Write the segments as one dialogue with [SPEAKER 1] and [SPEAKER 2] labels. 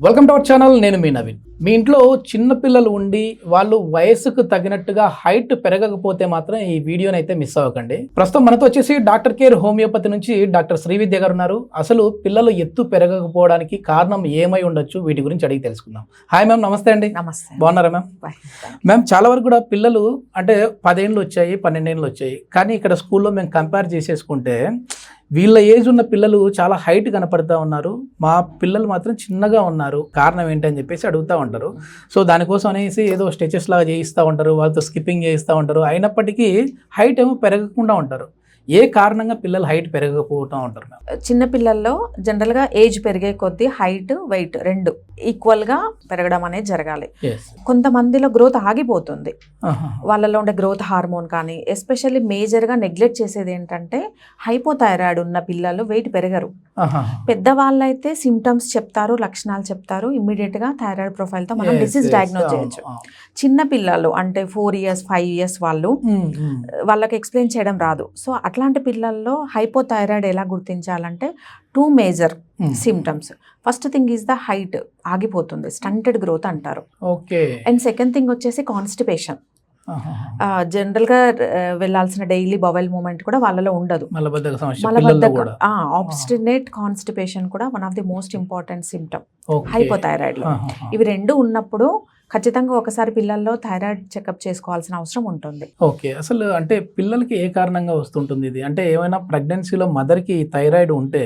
[SPEAKER 1] Welcome to our channel. నేను మీ నవీన్. మీ ఇంట్లో చిన్న పిల్లలు ఉండి వాళ్ళు వయసుకు తగినట్టుగా హైట్ పెరగకపోతే మాత్రం ఈ వీడియోని అయితే మిస్ అవ్వకండి. ప్రస్తుతం మనతో వచ్చేసి డాక్టర్ కేర్ హోమియోపతి నుంచి డాక్టర్ శ్రీవిద్య గారు ఉన్నారు. అసలు పిల్లలు ఎత్తు పెరగకపోవడానికి కారణం ఏమై ఉండొచ్చు, వీటి గురించి అడిగి తెలుసుకుందాం. హాయ్ మ్యామ్, నమస్తే అండి.
[SPEAKER 2] నమస్తే.
[SPEAKER 1] బాగున్నారా మ్యామ్? మ్యామ్, చాలా వరకు కూడా పిల్లలు అంటే 10 ఏళ్ళు వచ్చాయి, 12 ఏళ్ళు వచ్చాయి, కానీ ఇక్కడ స్కూల్లో మేము కంపేర్ చేసేసుకుంటే వీళ్ళ ఏజ్ ఉన్న పిల్లలు చాలా హైట్ కనపడతా ఉన్నారు, మా పిల్లలు మాత్రం చిన్నగా ఉన్నారు, కారణం ఏంటని చెప్పేసి అడుగుతూ ఉంటారు. సో దానికోసం అనేసి ఏదో స్టెచెస్ లాగా చేయిస్తూ ఉంటారు, వాళ్ళతో స్కిప్పింగ్ చేయిస్తూ ఉంటారు, అయినప్పటికీ హైట్ ఏమో పెరగకుండా ఉంటారు. ఏ కారణంగా పిల్లలు హైట్ పెరగకపోతూ ఉంటారు?
[SPEAKER 2] చిన్న పిల్లల్లో జనరల్గా ఏజ్ పెరిగే కొద్దీ హైట్ వెయిట్ రెండు ఈక్వల్గా పెరగడం అనేది జరగాలి. కొంతమందిలో గ్రోత్ ఆగిపోతుంది, వాళ్ళలో ఉండే గ్రోత్ హార్మోన్ కానీ, ఎస్పెషల్లీ మేజర్గా నెగ్లెక్ట్ చేసేది ఏంటంటే హైపోథైరాయిడ్ ఉన్న పిల్లలు వెయిట్ పెరగరు. పెద్దవాళ్ళైతే సిమ్టమ్స్ చెప్తారు, లక్షణాలు చెప్తారు, ఇమ్మీడియట్గా థైరాయిడ్ ప్రొఫైల్తో మనం డిసీజ్ డయాగ్నోస్ చేయొచ్చు. చిన్న పిల్లలు అంటే 4 years 5 years వాళ్ళకి ఎక్స్ప్లెయిన్ చేయడం రాదు. సో అట్లాంటి పిల్లల్లో హైపోథైరాయిడ్ ఎలా గుర్తించాలంటే 2 major symptoms. First thing is the height ఆగిపోతుంది, స్టంటెడ్ గ్రోత్ అంటారు. అండ్ సెకండ్ థింగ్ వచ్చేసి కాన్స్టిపేషన్. జనరల్గా వెళ్ళాల్సిన డైలీ బవెల్ మూమెంట్ కూడా వాళ్ళలో ఉండదు. ఆబ్స్టినేట్ కాన్స్టిపేషన్ కూడా one of the most important symptom hypothyroid లో. ఇవి రెండు ఉన్నప్పుడు ఖచ్చితంగా ఒకసారి పిల్లల్లో థైరాయిడ్ చెకప్ చేసుకోవాల్సిన అవసరం ఉంటుంది.
[SPEAKER 1] ఓకే, అసలు అంటే పిల్లలకి ఏ కారణంగా వస్తుంటుంది ఇది? అంటే ఏమైనా ప్రెగ్నెన్సీలో మదర్కి థైరాయిడ్ ఉంటే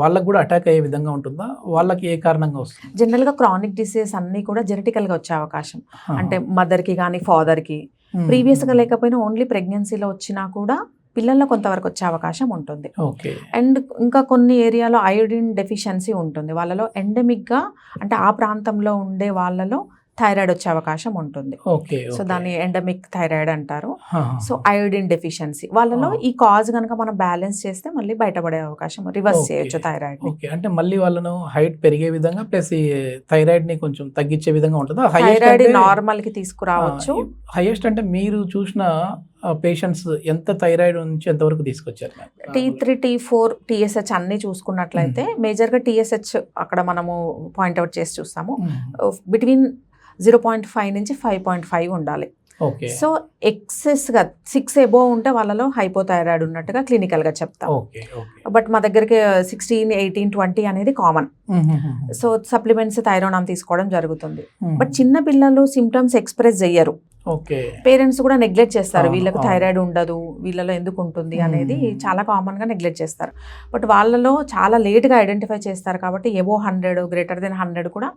[SPEAKER 1] వాళ్ళకి కూడా అటాక్ అయ్యే విధంగా ఉంటుందా? వాళ్ళకి ఏ కారణంగా వస్తుంది?
[SPEAKER 2] జనరల్గా క్రానిక్ డిసీజెస్ అన్నీ కూడా జెనెటికల్గా వచ్చే అవకాశం, అంటే మదర్కి కానీ ఫాదర్కి ప్రీవియస్గా లేకపోయినా ఓన్లీ ప్రెగ్నెన్సీలో వచ్చినా కూడా పిల్లల్లో కొంతవరకు వచ్చే అవకాశం ఉంటుంది. అండ్ ఇంకా కొన్ని ఏరియాలో అయోడిన్ డెఫిషియన్సీ ఉంటుంది, వాళ్ళలో ఎండమిక్గా అంటే ఆ ప్రాంతంలో ఉండే వాళ్ళలో థైరాయిడ్ వచ్చే అవకాశం ఉంటుంది. సో దాన్ని ఎండమిక్ థైరాయిడ్ అంటారు. సో అయోడిన్ డెఫిషియన్సీ వాళ్ళలో ఈ కాజ్ కనుక మనం బ్యాలెన్స్ చేస్తే మళ్ళీ బయటపడే అవకాశం, రివర్స్ చేయొచ్చు థైరాయిడ్.
[SPEAKER 1] అంటే మళ్ళీ వాళ్ళను హైట్ పెరిగే విధంగా ప్లస్ థైరాయిడ్ ని కొంచెం తగ్గించే విధంగా ఉంటుందా?
[SPEAKER 2] థైరాయిడ్ నార్మల్ కి తీసుకురావచ్చు.
[SPEAKER 1] హైయెస్ట్ అంటే మీరు చూసిన పేషెంట్స్ ఎంత థైరాయిడ్ నుంచి ఎంతవరకు తీసుకొచ్చారు?
[SPEAKER 2] T3 T4 TSH అన్ని చూసుకున్నట్లయితే మేజర్గా TSH అక్కడ మనము పాయింట్అవుట్ చేసి చూస్తాము. బిట్వీన్ 0.5 నుంచి 5.5 ఉండాలి. సో ఎక్సెస్గా 6 above ఉంటే వాళ్ళలో హైపోథైరాయిడ్ ఉన్నట్టుగా క్లినికల్గా చెప్తాం. బట్ మా దగ్గరికి 16, 18, 20 అనేది కామన్. సో సప్లిమెంట్స్ థైరోనామ్ తీసుకోవడం జరుగుతుంది. బట్ చిన్న పిల్లలు సిమ్టమ్స్ ఎక్స్ప్రెస్ చెయ్యరు, పేరెంట్స్ కూడా నెగ్లెక్ట్ చేస్తారు. వీళ్ళకి థైరాయిడ్ ఉండదు, వీళ్ళలో ఎందుకు ఉంటుంది అనేది చాలా కామన్గా నెగ్లెక్ట్ చేస్తారు. బట్ వాళ్ళలో చాలా లేట్గా ఐడెంటిఫై చేస్తారు కాబట్టి ఎబో 100 గ్రేటర్ దెన్ 100 కూడా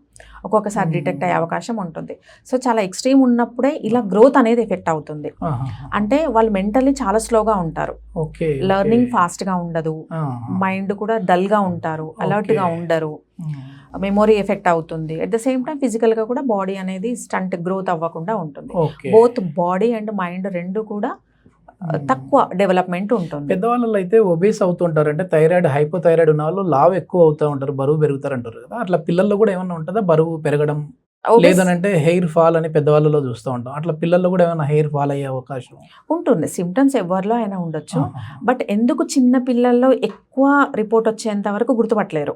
[SPEAKER 2] ఒక్కొక్కసారి డిటెక్ట్ అయ్యే అవకాశం ఉంటుంది. సో చాలా ఎక్స్ట్రీమ్ ఉన్నప్పుడే ఇలా గ్రోత్ అనేది ఎఫెక్ట్ అవుతుంది. అంటే వాళ్ళు మెంటల్లీ చాలా స్లోగా ఉంటారు, లెర్నింగ్ ఫాస్ట్గా ఉండదు, మైండ్ కూడా డల్గా ఉంటారు, అలర్ట్గా ఉండరు, మెమొరీ ఎఫెక్ట్ అవుతుంది. అట్ ద సేమ్ టైం ఫిజికల్గా కూడా బాడీ అనేది స్టంట్ గ్రోత్ అవ్వకుండా ఉంటుంది. బోత్ బాడీ అండ్ మైండ్ రెండు కూడా తక్కువ డెవలప్మెంట్ ఉంటుంది.
[SPEAKER 1] పెద్దవాళ్ళు అయితే ఒబేస్ అవుతుంటారు, అంటే థైరాయిడ్ హైపోథైరాయిడ్ ఉన్న వాళ్ళు లావ్ ఎక్కువ అవుతూ ఉంటారు, బరువు పెరుగుతారు అంటారు కదా. అట్లా పిల్లల్లో కూడా ఏమన్నా ఉంటుందా బరువు పెరగడం? లేదనంటే హెయిర్ ఫాల్ అని పెద్దవాళ్ళలో చూస్తూ ఉంటాం, అట్లా పిల్లల్లో కూడా ఏమైనా హెయిర్ ఫాల్ అయ్యే అవకాశం
[SPEAKER 2] ఉంటుంది. సిమ్టమ్స్ ఎవరిలో అయినా ఉండొచ్చు, బట్ ఎందుకు చిన్న పిల్లల్లో ఎక్కువ రిపోర్ట్ వచ్చేంత వరకు గుర్తుపట్టలేరు.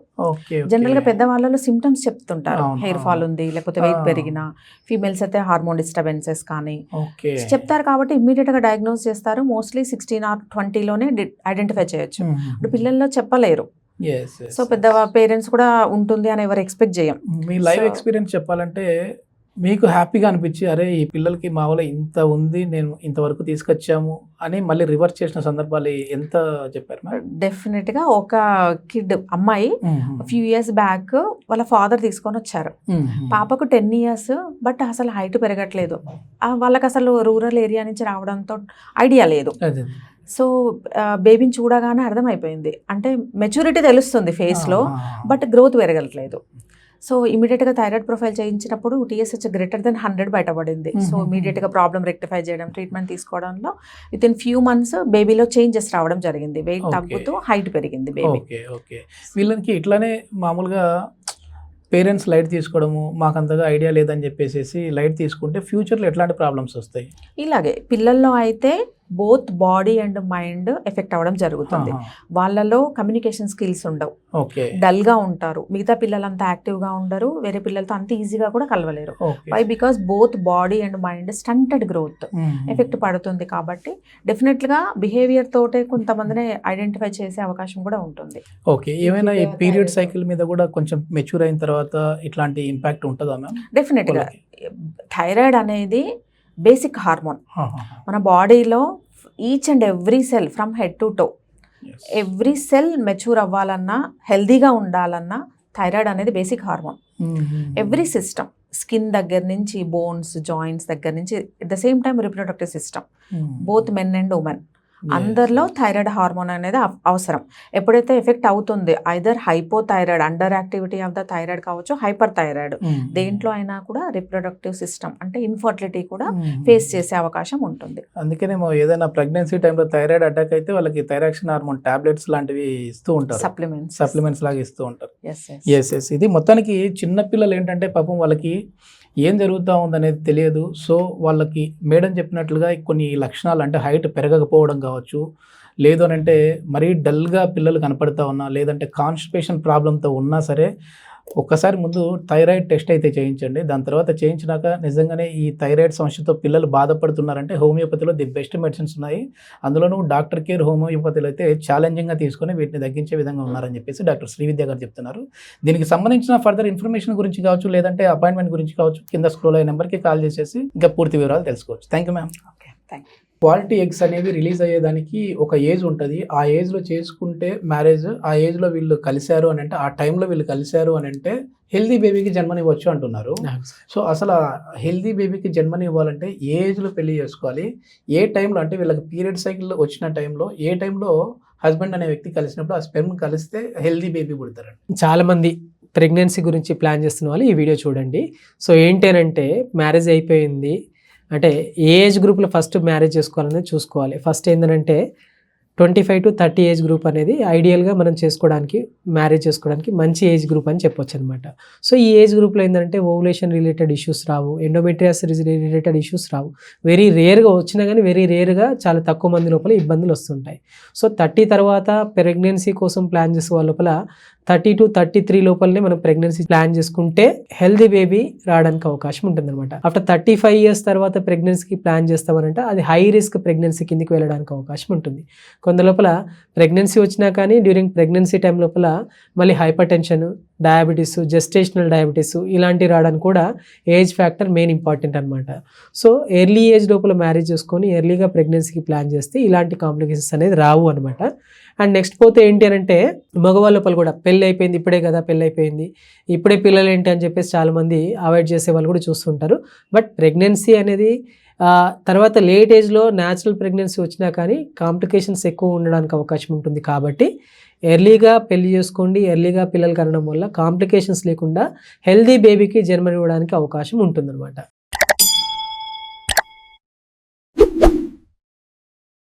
[SPEAKER 2] జనరల్గా పెద్దవాళ్ళలో సిమ్టమ్స్ చెప్తుంటారు, హెయిర్ ఫాల్ ఉంది, లేకపోతే వెయిట్ పెరిగిన. ఫీమేల్స్ అయితే హార్మోన్ డిస్టర్బెన్సెస్ కానీ చెప్తారు కాబట్టి ఇమ్మీడియట్గా డయాగ్నోస్ చేస్తారు. మోస్ట్లీ 16 or 20లోనే ఐడెంటిఫై చేయొచ్చు. ఇప్పుడు పిల్లల్లో చెప్పలేరు. సో పెద్ద పేరెంట్స్ కూడా ఉంటుంది అని ఎవరు ఎక్స్పెక్ట్ చేయం.
[SPEAKER 1] మీ లైవ్ ఎక్స్పీరియన్స్ చెప్పాలంటే మీకు హ్యాపీగా అనిపించి అరే ఈ పిల్లలకి మా వల్ల ఇంత ఉంది, నేను ఇంతవరకు తీసుకొచ్చాము అని మళ్ళీ రివర్స్ చేసిన సందర్భాలు ఎంత చెప్పారు?
[SPEAKER 2] డెఫినెట్గా ఒక కిడ్ అమ్మాయి ఫ్యూ ఇయర్స్ బ్యాక్ వాళ్ళ ఫాదర్ తీసుకొని వచ్చారు. పాపకు 10 years, బట్ అసలు హైట్ పెరగట్లేదు. వాళ్ళకి అసలు రూరల్ ఏరియా నుంచి రావడంతో ఐడియా లేదు. సో బేబీని చూడగానే అర్థమైపోయింది, అంటే మెచ్యూరిటీ తెలుస్తుంది ఫేస్లో, బట్ గ్రోత్ పెరగట్లేదు. సో ఇమీడియట్గా థైరాయిడ్ ప్రొఫైల్ చేయించినప్పుడు TSH గ్రేటర్ దెన్ 100 బయటపడింది. సో ఇమీడియట్గా ప్రాబ్లం రెక్టిఫై చేయడం, ట్రీట్మెంట్ తీసుకోవడంలో విత్ ఇన్ ఫ్యూ మంత్స్ బేబీలో చేంజెస్ రావడం జరిగింది. వెయిట్ తగ్గుతూ హైట్ పెరిగింది బేబీ.
[SPEAKER 1] వీళ్ళకి ఇట్లానే మామూలుగా పేరెంట్స్ లైట్ తీసుకోవడము, మాకు అంతగా ఐడియా లేదని చెప్పేసి లైట్ తీసుకుంటే ఫ్యూచర్లో ఎట్లాంటి ప్రాబ్లమ్స్ వస్తాయి?
[SPEAKER 2] ఇలాగే పిల్లల్లో అయితే both body and mind effect అవ్వడం జరుగుతుంది. వాళ్ళలో కమ్యూనికేషన్ స్కిల్స్ ఉండవు,
[SPEAKER 1] ఓకే
[SPEAKER 2] డల్ గా ఉంటారు. మిగతా పిల్లలంతా యాక్టివ్ గా ఉండరు, వేరే పిల్లలతో అంత ఈజీగా కూడా కలవలేరు. Why? Because both body and mind stunted growth effect పడుతుంది. కాబట్టి డెఫినెట్ గా బిహేవియర్ తోటే కొంతమందిని ఐడెంటిఫై చేసే అవకాశం కూడా ఉంటుంది.
[SPEAKER 1] ఓకే, ఏమైనా ఈ పీరియడ్ సైకిల్ మీద కూడా కొంచెం మెచ్యూర్ అయిన తర్వాత ఇట్లాంటి ఇంపాక్ట్ ఉంటుందా మ్యామ్?
[SPEAKER 2] డెఫినెట్ గా థైరాయిడ్ అనేది బేసిక్ హార్మోన్. మన బాడీలో each and every cell from head to toe, every cell mature అవ్వాలన్నా, హెల్దీగా ఉండాలన్నా థైరాయిడ్ అనేది basic hormone. Every system, skin దగ్గర నుంచి బోన్స్, జాయింట్స్ దగ్గర నుంచి, at the same time reproductive system, both men and women, అందరిలో థైరాయిడ్ హార్మోన్ అనేది అవసరం. ఎప్పుడైతే ఎఫెక్ట్ అవుతుంది, either hypothyroid, under activity of the thyroid కావచ్చు, హైపర్ థైరాయిడ్, దేంట్లో అయినా కూడా రిప్రొడక్టివ్ సిస్టమ్ అంటే ఇన్ఫర్టిలిటీ కూడా ఫేస్ చేసే అవకాశం ఉంటుంది.
[SPEAKER 1] అందుకనే ఏదైనా ప్రెగ్నెన్సీ టైంలో థైరాయిడ్ అటాక్ అయితే వాళ్ళకి థైరాక్సిన్ హార్మోన్ టాబ్లెట్స్ లాంటివి ఇస్తూ ఉంటారు, సప్లిమెంట్స్ లాగా ఇస్తూ ఉంటారు. ఎస్, ఇది మొత్తానికి చిన్నపిల్లలు ఏంటంటే పాపం వాళ్ళకి ఏం జరుగుతూ ఉందనేది తెలియదు. సో వాళ్ళకి మేడం చెప్పినట్లుగా కొన్ని లక్షణాలు, అంటే హైట్ పెరగకపోవడం కావచ్చు, లేదు అని అంటే మరీ డల్గా పిల్లలు కనపడతా ఉన్నా, లేదంటే కాన్స్టిపేషన్ ప్రాబ్లంతో ఉన్నా సరే ఒక్కసారి ముందు థైరాయిడ్ టెస్ట్ అయితే చేయించండి. దాని తర్వాత చేయించినాక నిజంగానే ఈ థైరాయిడ్ సమస్యతో పిల్లలు బాధపడుతున్నారంటే హోమియోపతిలో ది బెస్ట్ మెడిసిన్స్ ఉన్నాయి. అందులోనూ డాక్టర్ కేర్ హోమియోపతిలో అయితే ఛాలెంజింగ్గా తీసుకొని వీటిని తగ్గించే విధంగా ఉన్నారని చెప్పేసి డాక్టర్ శ్రీవిద్య గారు చెప్తున్నారు. దీనికి సంబంధించిన ఫర్దర్ ఇన్ఫర్మేషన్ గురించి కావచ్చు, లేదంటే అపాయింట్మెంట్ గురించి కావచ్చు, కింద స్క్రోల్ అయ్యే నెంబర్కి కాల్ చేసేసి ఇంకా పూర్తి వివరాలు తెలుసుకోవచ్చు. Thank you ma'am.
[SPEAKER 2] Okay, thank you.
[SPEAKER 1] Quality eggs అనేవి రిలీజ్ అయ్యేదానికి ఒక ఏజ్ ఉంటుంది. ఆ ఏజ్లో చేసుకుంటే మ్యారేజ్, ఆ ఏజ్లో వీళ్ళు కలిశారు అని అంటే, ఆ టైంలో వీళ్ళు కలిశారు అని అంటే హెల్దీ బేబీకి జన్మనివ్వచ్చు అంటున్నారు. సో అసలు హెల్దీ బేబీకి జన్మనివ్వాలంటే ఏ ఏజ్లో పెళ్లి చేసుకోవాలి, ఏ టైంలో, అంటే వీళ్ళకి పీరియడ్ సైకిల్ వచ్చిన టైంలో, ఏ టైంలో హస్బెండ్ అనే వ్యక్తి కలిసినప్పుడు ఆ స్పెర్మ్ కలిస్తే హెల్దీ బేబీ పుడతారండి?
[SPEAKER 3] చాలామంది ప్రెగ్నెన్సీ గురించి ప్లాన్ చేస్తున్న వాళ్ళు ఈ వీడియో చూడండి. సో ఏంటంటే మ్యారేజ్ అయిపోయింది అంటే ఏ ఏజ్ గ్రూప్లో ఫస్ట్ మ్యారేజ్ చేసుకోవాలనేది చూసుకోవాలి. ఫస్ట్ ఏంటంటే 25 to 30 ఏజ్ గ్రూప్ అనేది ఐడియల్గా మనం మ్యారేజ్ చేసుకోవడానికి మంచి ఏజ్ గ్రూప్ అని చెప్పొచ్చు అనమాట. సో ఈ ఏజ్ గ్రూప్లో ఏంటంటే ఓవులేషన్ రిలేటెడ్ ఇష్యూస్ రావు, ఎండోమెట్రియాసిస్ రిలేటెడ్ ఇష్యూస్ రావు. వెరీ రేర్గా వచ్చినా కానీ వెరీ రేర్గా చాలా తక్కువ మంది లోపల ఇబ్బందులు వస్తుంటాయి. సో 30 తర్వాత ప్రెగ్నెన్సీ కోసం ప్లాన్ చేసే వాళ్ళ లోపల 30 to 33 లోపలనే మనం ప్రెగ్నెన్సీ ప్లాన్ చేసుకుంటే హెల్దీ బేబీ రావడానికి అవకాశం ఉంటుంది అనమాట. ఆఫ్టర్ 35 years తర్వాత ప్రెగ్నెన్సీకి ప్లాన్ చేస్తామనంటే అది హై రిస్క్ ప్రెగ్నెన్సీ కిందికి వెళ్ళడానికి అవకాశం ఉంటుంది. కొంత లోపల ప్రెగ్నెన్సీ వచ్చినా కానీ డ్యూరింగ్ ప్రెగ్నెన్సీ టైం లోపల మళ్ళీ hyper tension, diabetes, gestational diabetes ఇలాంటివి రావడానికి కూడా ఏజ్ ఫ్యాక్టర్ మెయిన్ ఇంపార్టెంట్ అనమాట. సో ఎర్లీ ఏజ్ లోపల మ్యారేజ్ చేసుకొని ఎర్లీగా ప్రెగ్నెన్సీకి ప్లాన్ చేస్తే ఇలాంటి కాంప్లికేషన్స్ అనేది రావు అనమాట. అండ్ నెక్స్ట్ పోతే ఏంటి అంటే మగవాళ్ళ లోపల కూడా పెళ్ళి అయిపోయింది, ఇప్పుడే కదా పెళ్ళి అయిపోయింది, ఇప్పుడే పిల్లలు ఏంటి అని చెప్పేసి చాలామంది అవాయిడ్ చేసే వాళ్ళు కూడా చూస్తుంటారు. బట్ ప్రెగ్నెన్సీ అనేది తర్వాత లేట్ ఏజ్లో న్యాచురల్ ప్రెగ్నెన్సీ వచ్చినా కానీ కాంప్లికేషన్స్ ఎక్కువ ఉండడానికి అవకాశం ఉంటుంది. కాబట్టి ఎర్లీగా పెళ్లి చేసుకోండి, ఎర్లీగా పిల్లలు కనడం వల్ల కాంప్లికేషన్స్ లేకుండా హెల్దీ బేబీకి జన్మనివ్వడానికి అవకాశం ఉంటుందన్నమాట.